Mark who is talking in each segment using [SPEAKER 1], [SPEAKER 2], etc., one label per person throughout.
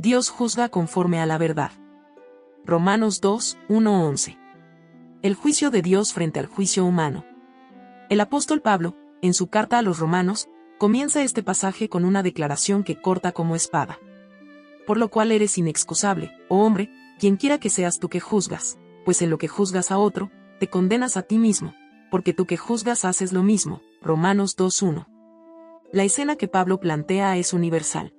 [SPEAKER 1] Dios juzga conforme a la verdad. Romanos 2, 1-11. El juicio de Dios frente al juicio humano. El apóstol Pablo, en su carta a los romanos, comienza este pasaje con una declaración que corta como espada. Por lo cual eres inexcusable, oh hombre, quienquiera que seas tú que juzgas, pues en lo que juzgas a otro, te condenas a ti mismo, porque tú que juzgas haces lo mismo. Romanos 2:1. La escena que Pablo plantea es universal.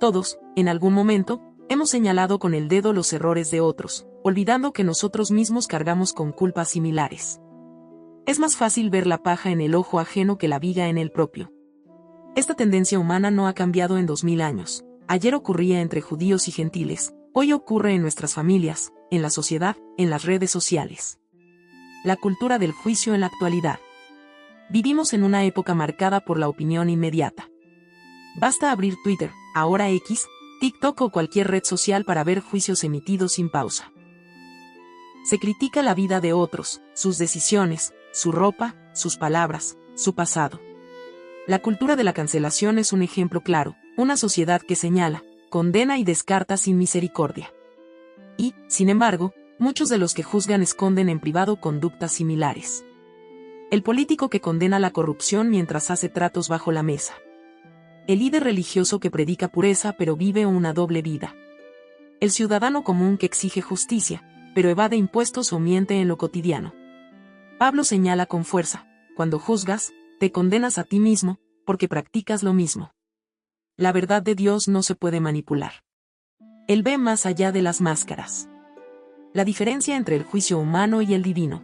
[SPEAKER 1] Todos, en algún momento, hemos señalado con el dedo los errores de otros, olvidando que nosotros mismos cargamos con culpas similares. Es más fácil ver la paja en el ojo ajeno que la viga en el propio. Esta tendencia humana no ha cambiado en 2000 años. Ayer ocurría entre judíos y gentiles, hoy ocurre en nuestras familias, en la sociedad, en las redes sociales. La cultura del juicio en la actualidad. Vivimos en una época marcada por la opinión inmediata. Basta abrir Twitter, ahora X, TikTok o cualquier red social para ver juicios emitidos sin pausa. Se critica la vida de otros, sus decisiones, su ropa, sus palabras, su pasado. La cultura de la cancelación es un ejemplo claro, una sociedad que señala, condena y descarta sin misericordia. Y, sin embargo, muchos de los que juzgan esconden en privado conductas similares. El político que condena la corrupción mientras hace tratos bajo la mesa. El líder religioso que predica pureza pero vive una doble vida. El ciudadano común que exige justicia, pero evade impuestos o miente en lo cotidiano. Pablo señala con fuerza, cuando juzgas, te condenas a ti mismo, porque practicas lo mismo. La verdad de Dios no se puede manipular. Él ve más allá de las máscaras. La diferencia entre el juicio humano y el divino.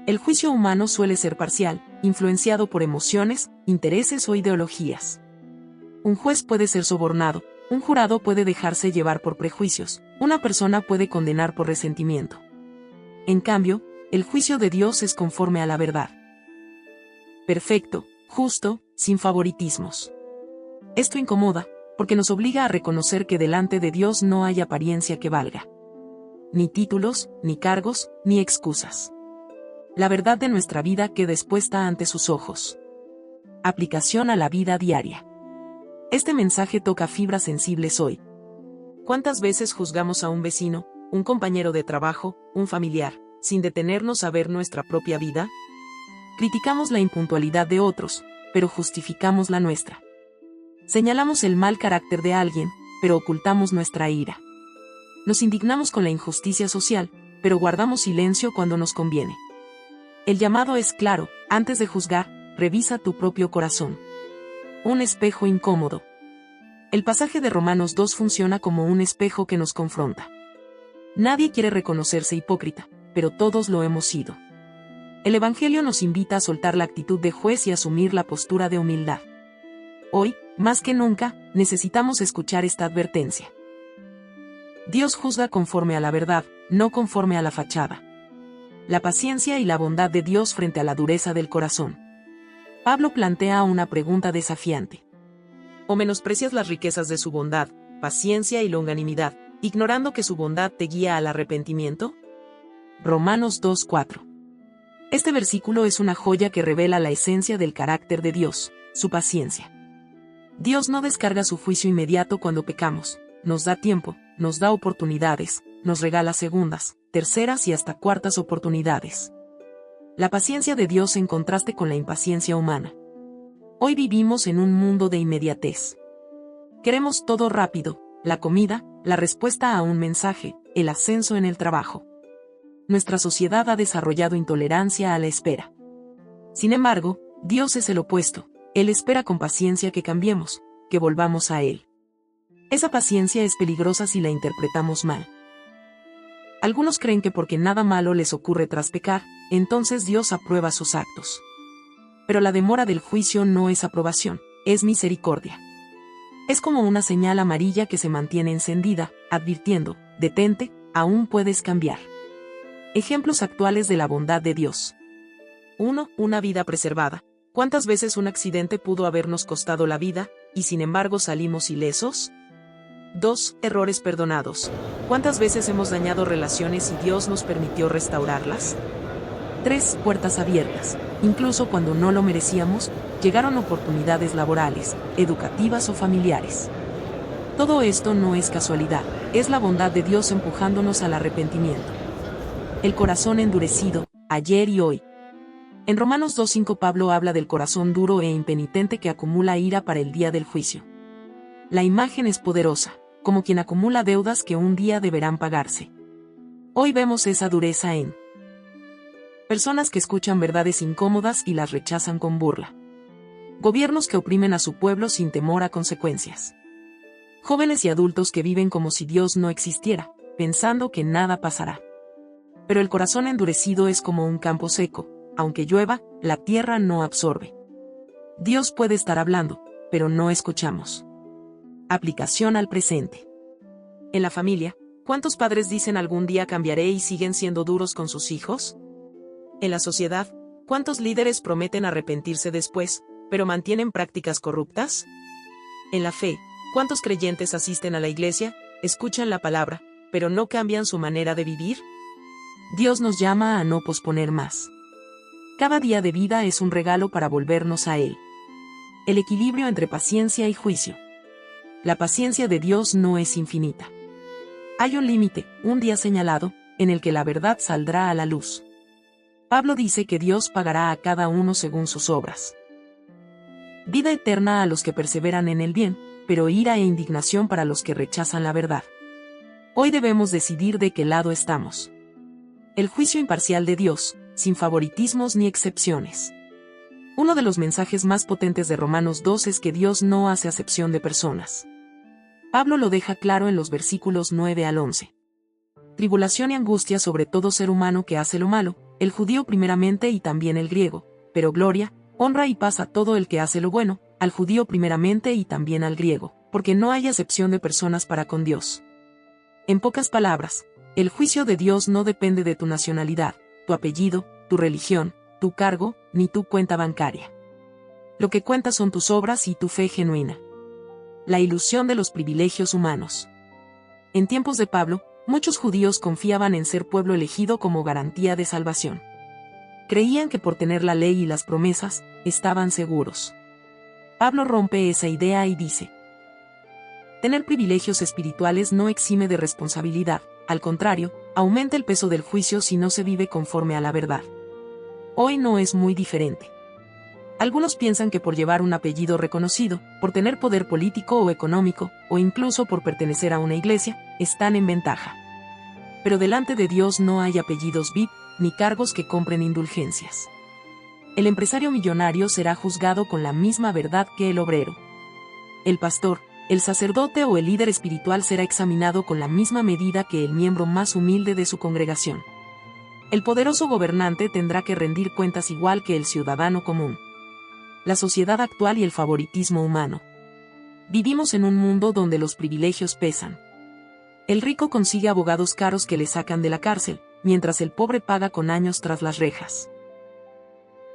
[SPEAKER 1] El juicio humano suele ser parcial, influenciado por emociones, intereses o ideologías. Un juez puede ser sobornado, un jurado puede dejarse llevar por prejuicios, una persona puede condenar por resentimiento. En cambio, el juicio de Dios es conforme a la verdad. Perfecto, justo, sin favoritismos. Esto incomoda, porque nos obliga a reconocer que delante de Dios no hay apariencia que valga. Ni títulos, ni cargos, ni excusas. La verdad de nuestra vida queda expuesta ante sus ojos. Aplicación a la vida diaria. Este mensaje toca fibras sensibles hoy. ¿Cuántas veces juzgamos a un vecino, un compañero de trabajo, un familiar, sin detenernos a ver nuestra propia vida? Criticamos la impuntualidad de otros, pero justificamos la nuestra. Señalamos el mal carácter de alguien, pero ocultamos nuestra ira. Nos indignamos con la injusticia social, pero guardamos silencio cuando nos conviene. El llamado es claro, antes de juzgar, revisa tu propio corazón. Un espejo incómodo. El pasaje de Romanos 2 funciona como un espejo que nos confronta. Nadie quiere reconocerse hipócrita, pero todos lo hemos sido. El Evangelio nos invita a soltar la actitud de juez y asumir la postura de humildad. Hoy, más que nunca, necesitamos escuchar esta advertencia. Dios juzga conforme a la verdad, no conforme a la fachada. La paciencia y la bondad de Dios frente a la dureza del corazón. Pablo plantea una pregunta desafiante. ¿O menosprecias las riquezas de su bondad, paciencia y longanimidad, ignorando que su bondad te guía al arrepentimiento? Romanos 2:4. Este versículo es una joya que revela la esencia del carácter de Dios, su paciencia. Dios no descarga su juicio inmediato cuando pecamos, nos da tiempo, nos da oportunidades, nos regala segundas, terceras y hasta cuartas oportunidades. La paciencia de Dios en contraste con la impaciencia humana. Hoy vivimos en un mundo de inmediatez. Queremos todo rápido, la comida, la respuesta a un mensaje, el ascenso en el trabajo. Nuestra sociedad ha desarrollado intolerancia a la espera. Sin embargo, Dios es el opuesto. Él espera con paciencia que cambiemos, que volvamos a Él. Esa paciencia es peligrosa si la interpretamos mal. Algunos creen que porque nada malo les ocurre tras pecar, entonces Dios aprueba sus actos. Pero la demora del juicio no es aprobación, es misericordia. Es como una señal amarilla que se mantiene encendida, advirtiendo, detente, aún puedes cambiar. Ejemplos actuales de la bondad de Dios. 1. Una vida preservada. ¿Cuántas veces un accidente pudo habernos costado la vida, y sin embargo salimos ilesos? 2. Errores perdonados. ¿Cuántas veces hemos dañado relaciones y Dios nos permitió restaurarlas? 3. Puertas abiertas. Incluso cuando no lo merecíamos, llegaron oportunidades laborales, educativas o familiares. Todo esto no es casualidad, es la bondad de Dios empujándonos al arrepentimiento. El corazón endurecido, ayer y hoy. En Romanos 2:5 Pablo habla del corazón duro e impenitente que acumula ira para el día del juicio. La imagen es poderosa, como quien acumula deudas que un día deberán pagarse. Hoy vemos esa dureza en personas que escuchan verdades incómodas y las rechazan con burla. Gobiernos que oprimen a su pueblo sin temor a consecuencias. Jóvenes y adultos que viven como si Dios no existiera, pensando que nada pasará. Pero el corazón endurecido es como un campo seco, aunque llueva, la tierra no absorbe. Dios puede estar hablando, pero no escuchamos. Aplicación al presente. En la familia, ¿cuántos padres dicen algún día cambiaré y siguen siendo duros con sus hijos? En la sociedad, ¿cuántos líderes prometen arrepentirse después, pero mantienen prácticas corruptas? En la fe, ¿cuántos creyentes asisten a la iglesia, escuchan la palabra, pero no cambian su manera de vivir? Dios nos llama a no posponer más. Cada día de vida es un regalo para volvernos a Él. El equilibrio entre paciencia y juicio. La paciencia de Dios no es infinita. Hay un límite, un día señalado, en el que la verdad saldrá a la luz. Pablo dice que Dios pagará a cada uno según sus obras. Vida eterna a los que perseveran en el bien, pero ira e indignación para los que rechazan la verdad. Hoy debemos decidir de qué lado estamos. El juicio imparcial de Dios, sin favoritismos ni excepciones. Uno de los mensajes más potentes de Romanos 2 es que Dios no hace acepción de personas. Pablo lo deja claro en los versículos 9 al 11. Tribulación y angustia sobre todo ser humano que hace lo malo, el judío primeramente y también el griego, pero gloria, honra y paz a todo el que hace lo bueno, al judío primeramente y también al griego, porque no hay acepción de personas para con Dios. En pocas palabras, el juicio de Dios no depende de tu nacionalidad, tu apellido, tu religión, tu cargo, ni tu cuenta bancaria. Lo que cuenta son tus obras y tu fe genuina. La ilusión de los privilegios humanos. En tiempos de Pablo, muchos judíos confiaban en ser pueblo elegido como garantía de salvación. Creían que por tener la ley y las promesas, estaban seguros. Pablo rompe esa idea y dice: tener privilegios espirituales no exime de responsabilidad, al contrario, aumenta el peso del juicio si no se vive conforme a la verdad. Hoy no es muy diferente. Algunos piensan que por llevar un apellido reconocido, por tener poder político o económico, o incluso por pertenecer a una iglesia, están en ventaja. Pero delante de Dios no hay apellidos VIP, ni cargos que compren indulgencias. El empresario millonario será juzgado con la misma verdad que el obrero. El pastor, el sacerdote o el líder espiritual será examinado con la misma medida que el miembro más humilde de su congregación. El poderoso gobernante tendrá que rendir cuentas igual que el ciudadano común. La sociedad actual y el favoritismo humano. Vivimos en un mundo donde los privilegios pesan. El rico consigue abogados caros que le sacan de la cárcel, mientras el pobre paga con años tras las rejas.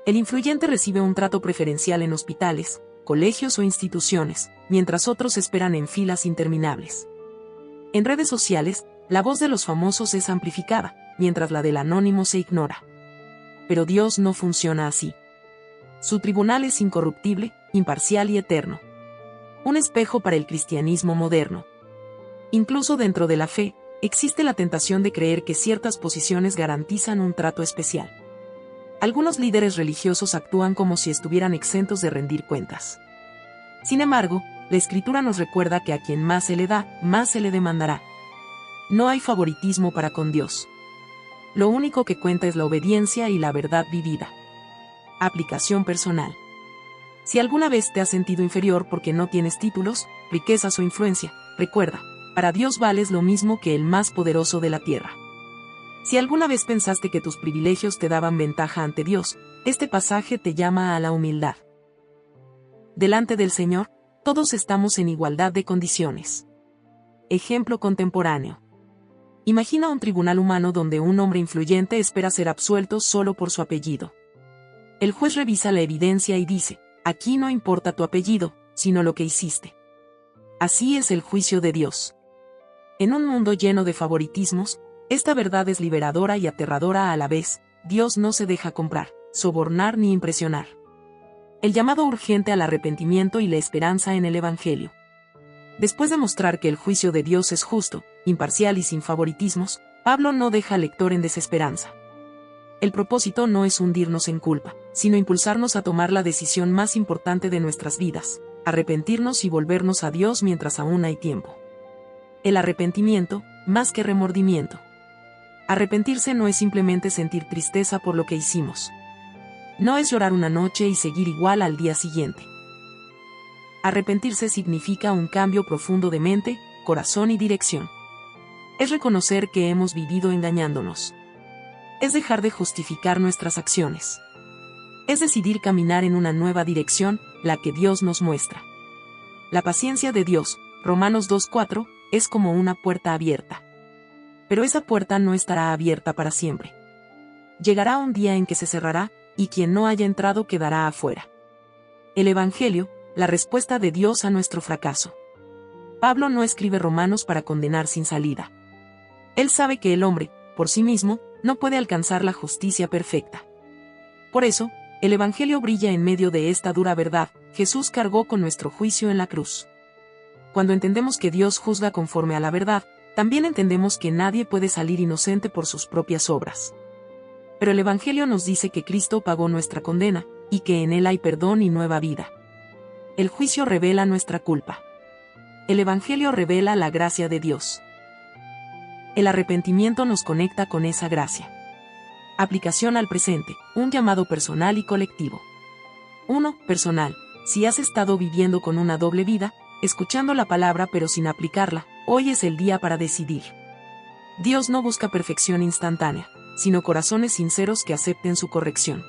[SPEAKER 1] El influyente recibe un trato preferencial en hospitales, colegios o instituciones, mientras otros esperan en filas interminables. En redes sociales, la voz de los famosos es amplificada, mientras la del anónimo se ignora. Pero Dios no funciona así. Su tribunal es incorruptible, imparcial y eterno. Un espejo para el cristianismo moderno. Incluso dentro de la fe, existe la tentación de creer que ciertas posiciones garantizan un trato especial. Algunos líderes religiosos actúan como si estuvieran exentos de rendir cuentas. Sin embargo, la Escritura nos recuerda que a quien más se le da, más se le demandará. No hay favoritismo para con Dios. Lo único que cuenta es la obediencia y la verdad vivida. Aplicación personal. Si alguna vez te has sentido inferior porque no tienes títulos, riquezas o influencia, recuerda, para Dios vales lo mismo que el más poderoso de la tierra. Si alguna vez pensaste que tus privilegios te daban ventaja ante Dios, este pasaje te llama a la humildad. Delante del Señor, todos estamos en igualdad de condiciones. Ejemplo contemporáneo. Imagina un tribunal humano donde un hombre influyente espera ser absuelto solo por su apellido. El juez revisa la evidencia y dice: aquí no importa tu apellido, sino lo que hiciste. Así es el juicio de Dios. En un mundo lleno de favoritismos, esta verdad es liberadora y aterradora a la vez. Dios no se deja comprar, sobornar ni impresionar. El llamado urgente al arrepentimiento y la esperanza en el Evangelio. Después de mostrar que el juicio de Dios es justo, imparcial y sin favoritismos, Pablo no deja al lector en desesperanza. El propósito no es hundirnos en culpa, sino impulsarnos a tomar la decisión más importante de nuestras vidas, arrepentirnos y volvernos a Dios mientras aún hay tiempo. El arrepentimiento, más que remordimiento. Arrepentirse no es simplemente sentir tristeza por lo que hicimos. No es llorar una noche y seguir igual al día siguiente. Arrepentirse significa un cambio profundo de mente, corazón y dirección. Es reconocer que hemos vivido engañándonos. Es dejar de justificar nuestras acciones. Es decidir caminar en una nueva dirección, la que Dios nos muestra. La paciencia de Dios, Romanos 2:4, es como una puerta abierta. Pero esa puerta no estará abierta para siempre. Llegará un día en que se cerrará, y quien no haya entrado quedará afuera. El Evangelio, la respuesta de Dios a nuestro fracaso. Pablo no escribe Romanos para condenar sin salida. Él sabe que el hombre, por sí mismo, no puede alcanzar la justicia perfecta. Por eso, el Evangelio brilla en medio de esta dura verdad: Jesús cargó con nuestro juicio en la cruz. Cuando entendemos que Dios juzga conforme a la verdad, también entendemos que nadie puede salir inocente por sus propias obras. Pero el Evangelio nos dice que Cristo pagó nuestra condena, y que en Él hay perdón y nueva vida. El juicio revela nuestra culpa. El Evangelio revela la gracia de Dios. El arrepentimiento nos conecta con esa gracia. Aplicación al presente, un llamado personal y colectivo. 1. Personal. Si has estado viviendo con una doble vida, escuchando la palabra pero sin aplicarla, hoy es el día para decidir. Dios no busca perfección instantánea, sino corazones sinceros que acepten su corrección.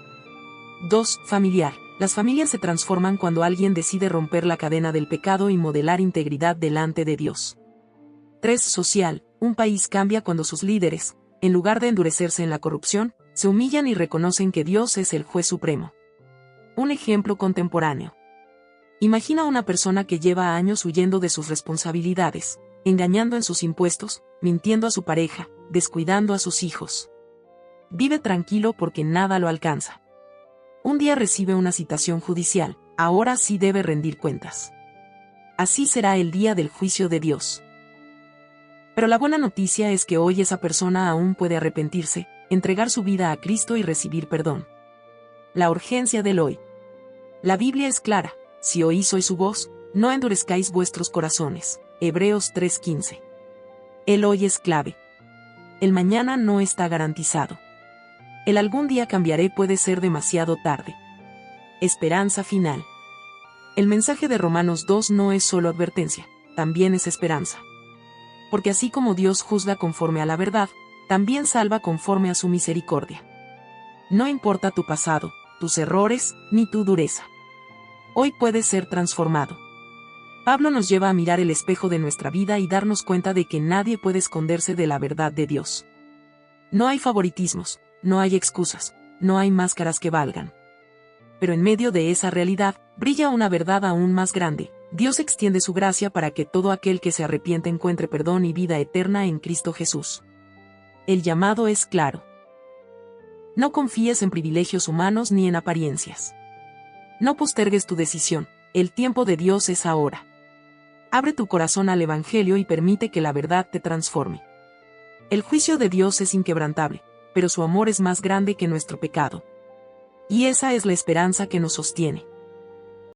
[SPEAKER 1] 2. Familiar. Las familias se transforman cuando alguien decide romper la cadena del pecado y modelar integridad delante de Dios. 3. Social. Un país cambia cuando sus líderes, en lugar de endurecerse en la corrupción, se humillan y reconocen que Dios es el juez supremo. Un ejemplo contemporáneo. Imagina una persona que lleva años huyendo de sus responsabilidades, engañando en sus impuestos, mintiendo a su pareja, descuidando a sus hijos. Vive tranquilo porque nada lo alcanza. Un día recibe una citación judicial, ahora sí debe rendir cuentas. Así será el día del juicio de Dios. Pero la buena noticia es que hoy esa persona aún puede arrepentirse, entregar su vida a Cristo y recibir perdón. La urgencia del hoy. La Biblia es clara: si oís hoy su voz, no endurezcáis vuestros corazones. Hebreos 3:15. El hoy es clave. El mañana no está garantizado. El algún día cambiaré puede ser demasiado tarde. Esperanza final. El mensaje de Romanos 2 no es solo advertencia, también es esperanza. Porque así como Dios juzga conforme a la verdad, también salva conforme a su misericordia. No importa tu pasado, tus errores, ni tu dureza. Hoy puedes ser transformado. Pablo nos lleva a mirar el espejo de nuestra vida y darnos cuenta de que nadie puede esconderse de la verdad de Dios. No hay favoritismos, no hay excusas, no hay máscaras que valgan. Pero en medio de esa realidad, brilla una verdad aún más grande: Dios extiende su gracia para que todo aquel que se arrepiente encuentre perdón y vida eterna en Cristo Jesús. El llamado es claro. No confíes en privilegios humanos ni en apariencias. No postergues tu decisión, el tiempo de Dios es ahora. Abre tu corazón al Evangelio y permite que la verdad te transforme. El juicio de Dios es inquebrantable, pero su amor es más grande que nuestro pecado. Y esa es la esperanza que nos sostiene.